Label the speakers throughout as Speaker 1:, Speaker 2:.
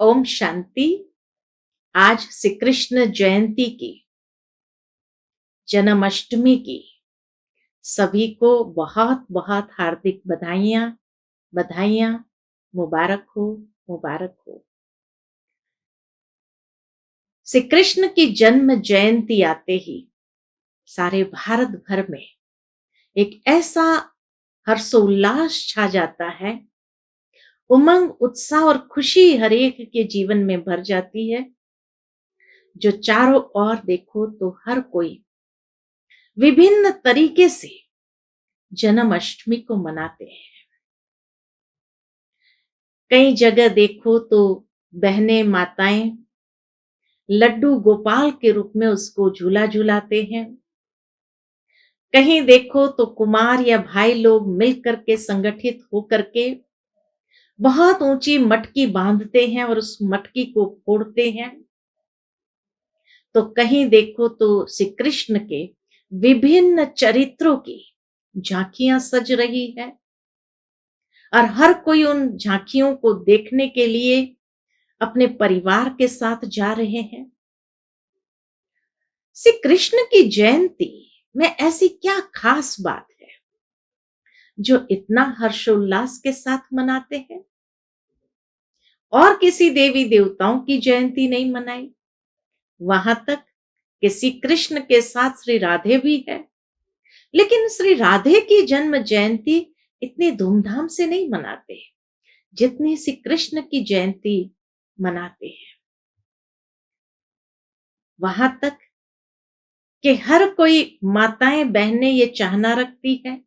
Speaker 1: ओम शांति। आज श्री कृष्ण जयंती की, जन्माष्टमी की सभी को बहुत बहुत हार्दिक बधाइयाँ बधाइयाँ। मुबारक हो, मुबारक हो। श्री कृष्ण की जन्म जयंती आते ही सारे भारत भर में एक ऐसा हर्षोल्लास छा जाता है, उमंग, उत्साह और खुशी हर एक के जीवन में भर जाती है। जो चारों ओर देखो तो हर कोई विभिन्न तरीके से जन्माष्टमी को मनाते हैं। कई जगह देखो तो बहनें, माताएं लड्डू गोपाल के रूप में उसको झूला झूलाते हैं। कहीं देखो तो कुमार या भाई लोग मिलकर के, संगठित होकर के बहुत ऊंची मटकी बांधते हैं और उस मटकी को फोड़ते हैं। तो कहीं देखो तो श्री कृष्ण के विभिन्न चरित्रों की झांकियां सज रही है और हर कोई उन झांकियों को देखने के लिए अपने परिवार के साथ जा रहे हैं। श्री कृष्ण की जयंती में ऐसी क्या खास बात है जो इतना हर्षोल्लास के साथ मनाते हैं? और किसी देवी देवताओं की जयंती नहीं मनाई, वहां तक कि श्री कृष्ण के साथ श्री राधे भी है, लेकिन श्री राधे की जन्म जयंती इतनी धूमधाम से नहीं मनाते जितनी श्री कृष्ण की जयंती मनाते हैं। वहां तक कि हर कोई माताएं, बहनें ये चाहना रखती है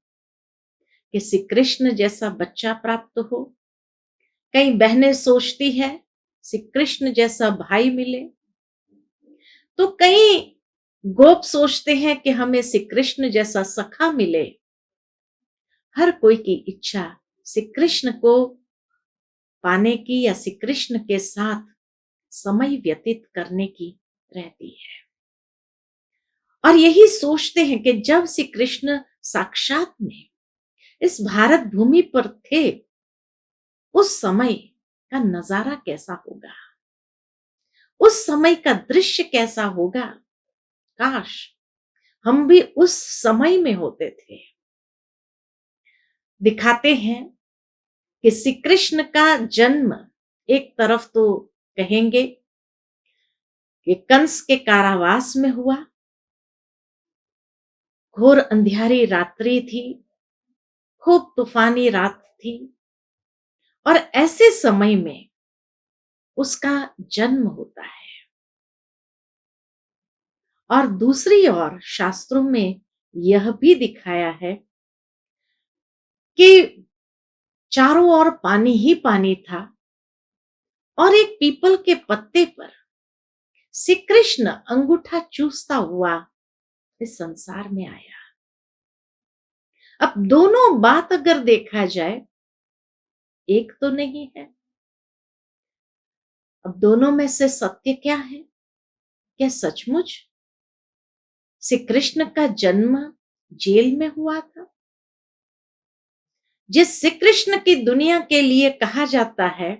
Speaker 1: कि श्री कृष्ण जैसा बच्चा प्राप्त हो। कई बहनें सोचती है श्री कृष्ण जैसा भाई मिले, तो कई गोप सोचते हैं कि हमें श्री कृष्ण जैसा सखा मिले। हर कोई की इच्छा श्री कृष्ण को पाने की या श्री कृष्ण के साथ समय व्यतीत करने की रहती है। और यही सोचते हैं कि जब श्री कृष्ण साक्षात में इस भारत भूमि पर थे, उस समय का नजारा कैसा होगा, उस समय का दृश्य कैसा होगा। काश हम भी उस समय में होते थे। दिखाते हैं कि श्री कृष्ण का जन्म एक तरफ तो कहेंगे कि कंस के कारावास में हुआ, घोर अंधियारी रात्रि थी, खूब तूफानी रात थी, और ऐसे समय में उसका जन्म होता है। और दूसरी ओर शास्त्रों में यह भी दिखाया है कि चारों ओर पानी ही पानी था और एक पीपल के पत्ते पर श्री कृष्ण अंगूठा चूसता हुआ इस संसार में आया। अब दोनों बात अगर देखा जाए, एक तो नहीं है। अब दोनों में से सत्य क्या है? क्या सचमुच श्री कृष्ण का जन्म जेल में हुआ था? जिस श्री कृष्ण की दुनिया के लिए कहा जाता है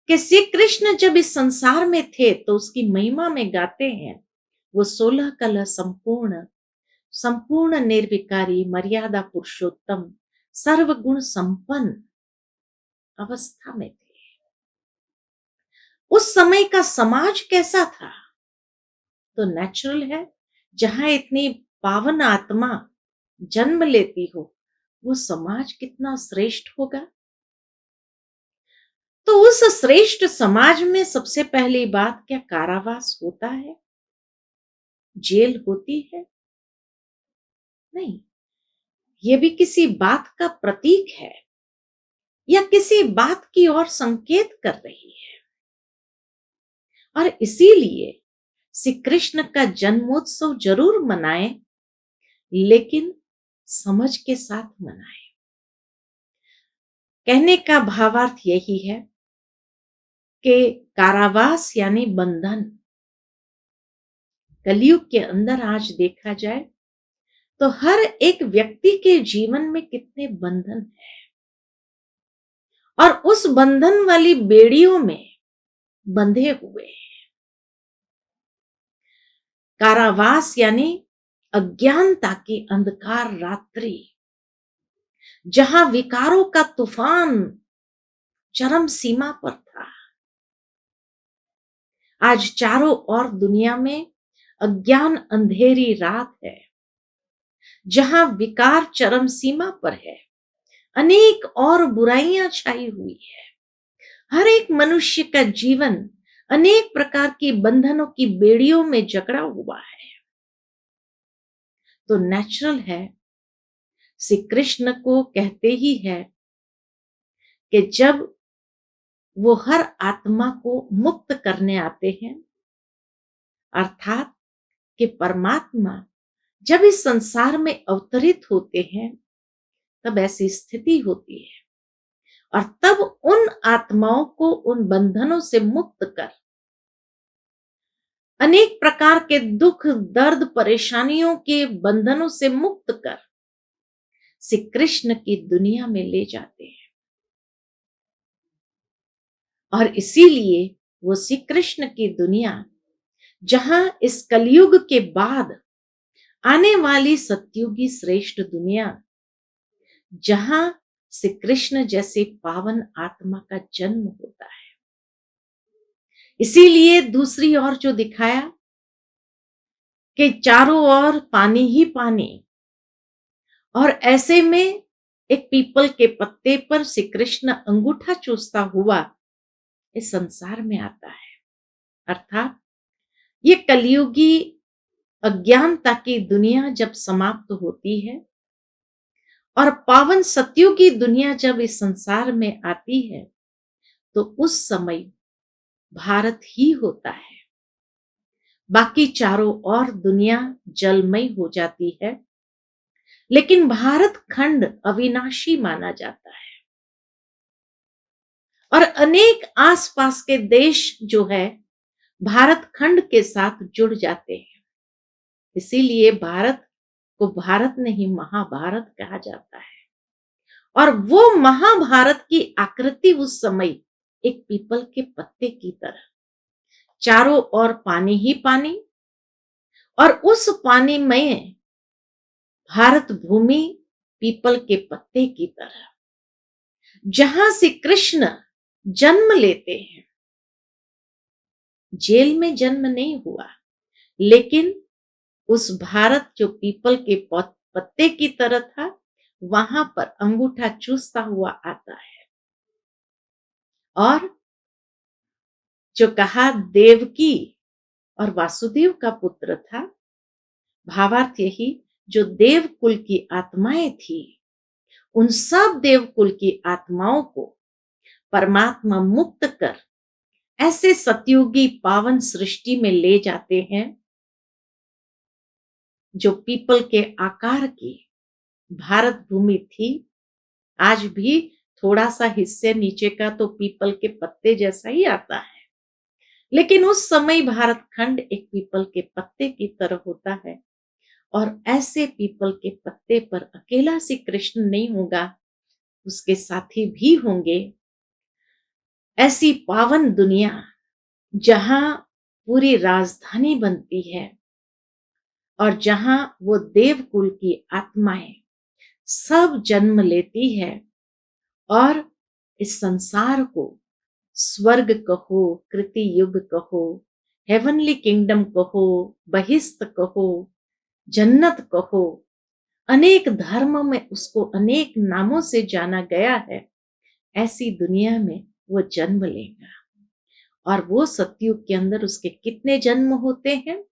Speaker 1: कि श्री कृष्ण जब इस संसार में थे तो उसकी महिमा में गाते हैं, वो 16 कला संपूर्ण, संपूर्ण निर्विकारी, मर्यादा पुरुषोत्तम, सर्वगुण संपन्न अवस्था में थे। उस समय का समाज कैसा था? तो नेचुरल है, जहां इतनी पावन आत्मा जन्म लेती हो, वो समाज कितना श्रेष्ठ होगा। तो उस श्रेष्ठ समाज में सबसे पहली बात, क्या कारावास होता है? जेल होती है? नहीं, ये भी किसी बात का प्रतीक है या किसी बात की ओर संकेत कर रही है। और इसीलिए श्री कृष्ण का जन्मोत्सव जरूर मनाएं, लेकिन समझ के साथ मनाएं। कहने का भावार्थ यही है कि कारावास यानी बंधन, कलयुग के अंदर आज देखा जाए तो हर एक व्यक्ति के जीवन में कितने बंधन है, और उस बंधन वाली बेड़ियों में बंधे हुए हैं। कारावास यानी अज्ञानता की अंधकार रात्रि, जहां विकारों का तूफान चरम सीमा पर था। आज चारों ओर दुनिया में अज्ञान अंधेरी रात है, जहां विकार चरम सीमा पर है। अनेक और बुराइयां छाई हुई है। हर एक मनुष्य का जीवन अनेक प्रकार की बंधनों की बेड़ियों में जकड़ा हुआ है। तो नेचुरल है, श्री कृष्ण को कहते ही है कि जब वो हर आत्मा को मुक्त करने आते हैं, अर्थात कि परमात्मा जब इस संसार में अवतरित होते हैं, तब ऐसी स्थिति होती है और तब उन आत्माओं को उन बंधनों से मुक्त कर, अनेक प्रकार के दुख दर्द परेशानियों के बंधनों से मुक्त कर श्री कृष्ण की दुनिया में ले जाते हैं। और इसीलिए वो श्री कृष्ण की दुनिया, जहां इस कलयुग के बाद आने वाली सतयुगी श्रेष्ठ दुनिया, जहां श्री कृष्ण जैसे पावन आत्मा का जन्म होता है। इसीलिए दूसरी ओर जो दिखाया कि चारों ओर पानी ही पानी, और ऐसे में एक पीपल के पत्ते पर श्री कृष्ण अंगूठा चूसता हुआ इस संसार में आता है। अर्थात ये कलयुगी अज्ञानता की दुनिया जब समाप्त होती है और पावन सतयुगी दुनिया जब इस संसार में आती है, तो उस समय भारत ही होता है। बाकी चारों ओर दुनिया जलमय हो जाती है, लेकिन भारत खंड अविनाशी माना जाता है और अनेक आसपास के देश जो है भारत खंड के साथ जुड़ जाते हैं। इसीलिए भारत को भारत नहीं महाभारत कहा जाता है। और वो महाभारत की आकृति उस समय एक पीपल के पत्ते की तरह, चारों ओर पानी ही पानी, और उस पानी में भारत भूमि पीपल के पत्ते की तरह, जहां से कृष्ण जन्म लेते हैं। जेल में जन्म नहीं हुआ, लेकिन उस भारत जो पीपल के पत्ते की तरह था, वहां पर अंगूठा चूसता हुआ आता है। और जो कहा देवकी और वासुदेव का पुत्र था, भावार्थ यही, जो देवकुल की आत्माएं थी, उन सब देवकुल की आत्माओं को परमात्मा मुक्त कर ऐसे सतयुगी पावन सृष्टि में ले जाते हैं, जो पीपल के आकार की भारत भूमि थी। आज भी थोड़ा सा हिस्से नीचे का तो पीपल के पत्ते जैसा ही आता है, लेकिन उस समय भारत खंड एक पीपल के पत्ते की तरह होता है। और ऐसे पीपल के पत्ते पर अकेला श्री कृष्ण नहीं होगा, उसके साथी भी होंगे। ऐसी पावन दुनिया जहां पूरी राजधानी बनती है और जहां वो देवकुल की आत्माएं सब जन्म लेती है और इस संसार को स्वर्ग कहो, कृति युग कहो, हेवनली किंगडम कहो, बहिस्त कहो, जन्नत कहो, अनेक धर्मों में उसको अनेक नामों से जाना गया है। ऐसी दुनिया में वो जन्म लेगा। और वो सतयुग के अंदर उसके कितने जन्म होते हैं?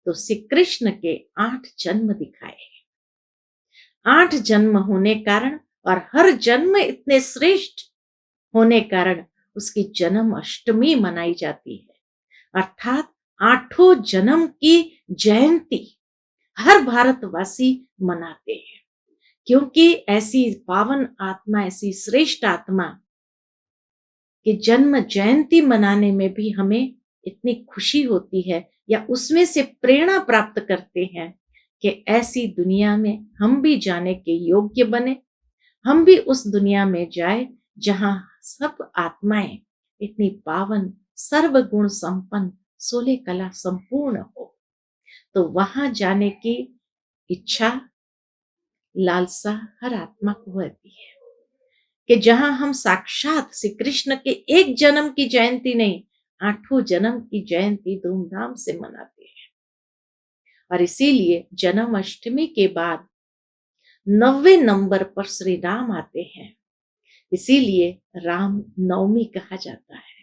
Speaker 1: तो श्री कृष्ण के 8 जन्म दिखाए। 8 जन्म होने कारण और हर जन्म इतने श्रेष्ठ होने कारण उसकी जन्म अष्टमी मनाई जाती है। अर्थात 8 जन्म की जयंती हर भारतवासी मनाते हैं, क्योंकि ऐसी पावन आत्मा, ऐसी श्रेष्ठ आत्मा कि जन्म जयंती मनाने में भी हमें इतनी खुशी होती है, या उसमें से प्रेरणा प्राप्त करते हैं कि ऐसी दुनिया में हम भी जाने के योग्य बने। हम भी उस दुनिया में जाए जहां सब आत्माएं इतनी पावन सर्वगुण संपन्न, 16 कला संपूर्ण हो, तो वहां जाने की इच्छा, लालसा हर आत्मा को होती है कि जहां हम साक्षात श्री कृष्ण के एक जन्म की जयंती नहीं, 8 जन्म की जयंती धूमधाम से मनाते हैं। और इसीलिए जन्माष्टमी के बाद 90 नंबर पर श्री राम आते हैं, इसीलिए राम नवमी कहा जाता है।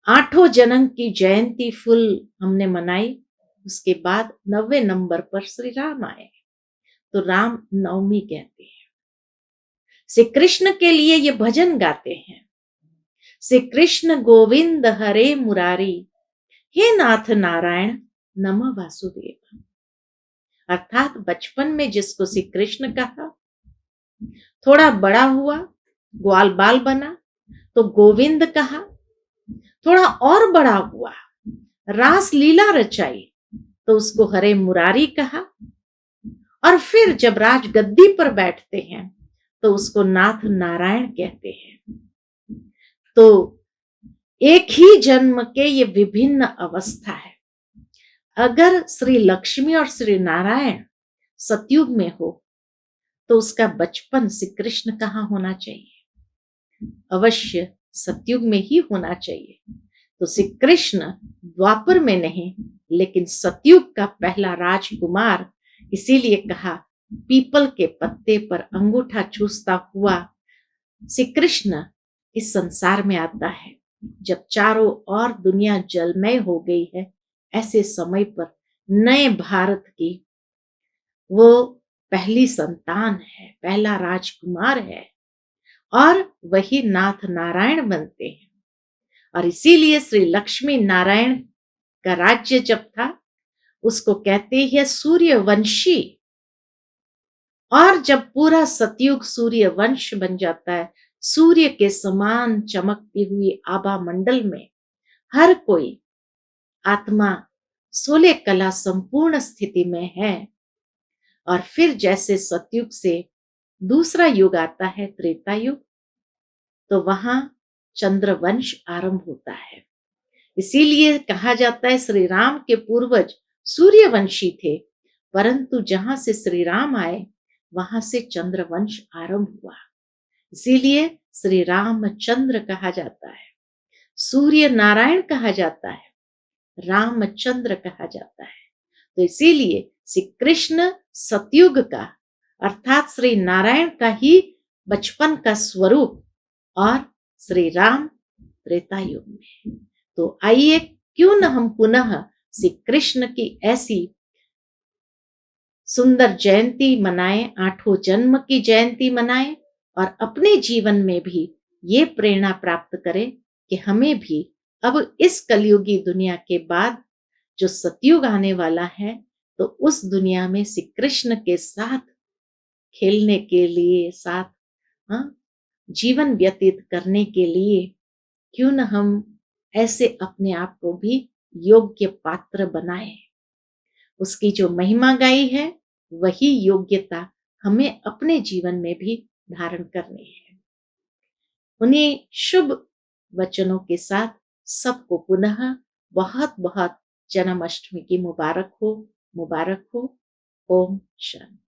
Speaker 1: 8 जन्म की जयंती फुल हमने मनाई, उसके बाद 90 नंबर पर श्री राम आए, तो राम नवमी कहते हैं। श्री कृष्ण के लिए ये भजन गाते हैं, श्री कृष्ण गोविंद हरे मुरारी, हे नाथ नारायण नमः वासुदेव। अर्थात बचपन में जिसको श्री कृष्ण कहा, थोड़ा बड़ा हुआ, ग्वाल बाल बना तो गोविंद कहा, थोड़ा और बड़ा हुआ, रास लीला रचाई तो उसको हरे मुरारी कहा, और फिर जब राजगद्दी पर बैठते हैं तो उसको नाथ नारायण कहते हैं। तो एक ही जन्म के ये विभिन्न अवस्था है। अगर श्री लक्ष्मी और श्री नारायण सतयुग में हो तो उसका बचपन श्री कृष्ण कहाँ होना चाहिए? अवश्य सतयुग में ही होना चाहिए। तो श्री कृष्ण द्वापर में नहीं, लेकिन सतयुग का पहला राजकुमार, इसीलिए कहा पीपल के पत्ते पर अंगूठा चूसता हुआ श्री कृष्ण इस संसार में आता है। जब चारों ओर दुनिया जलमय हो गई है, ऐसे समय पर नए भारत की वो पहली संतान है, पहला राजकुमार है, और वही नाथ नारायण बनते हैं। और इसीलिए श्री लक्ष्मी नारायण का राज्य जब था, उसको कहते हैं सूर्यवंशी। और जब पूरा सतयुग सूर्य वंश बन जाता है, सूर्य के समान चमकती हुई आभा मंडल में हर कोई आत्मा 16 कला संपूर्ण स्थिति में है। और फिर जैसे सतयुग से दूसरा युग आता है त्रेता युग, तो वहां चंद्रवंश आरंभ होता है। इसीलिए कहा जाता है श्री राम के पूर्वज सूर्यवंशी थे, परंतु जहां से श्री राम आए वहां से चंद्रवंश आरंभ हुआ। इसीलिए श्री रामचंद्र कहा जाता है, सूर्य नारायण कहा जाता है, रामचंद्र कहा जाता है। तो इसीलिए श्री कृष्ण सतयुग का अर्थात श्री नारायण का ही बचपन का स्वरूप, और श्री राम त्रेता युग में। तो आइए क्यों न हम पुनः श्री कृष्ण की ऐसी सुंदर जयंती मनाएं, 8 जन्म की जयंती मनाएं, और अपने जीवन में भी ये प्रेरणा प्राप्त करें कि हमें भी अब इस कलयुगी दुनिया के बाद जो सतयुग आने वाला है, तो उस दुनिया में श्री कृष्ण के साथ खेलने के लिए, साथ जीवन व्यतीत करने के लिए क्यों न हम ऐसे अपने आप को भी योग्य पात्र बनाएं। उसकी जो महिमा गाई है, वही योग्यता हमें अपने जीवन में भी धारण करनी है। उन्हीं शुभ वचनों के साथ सबको पुनः बहुत बहुत जन्माष्टमी की मुबारक हो, मुबारक हो। ओम शांति।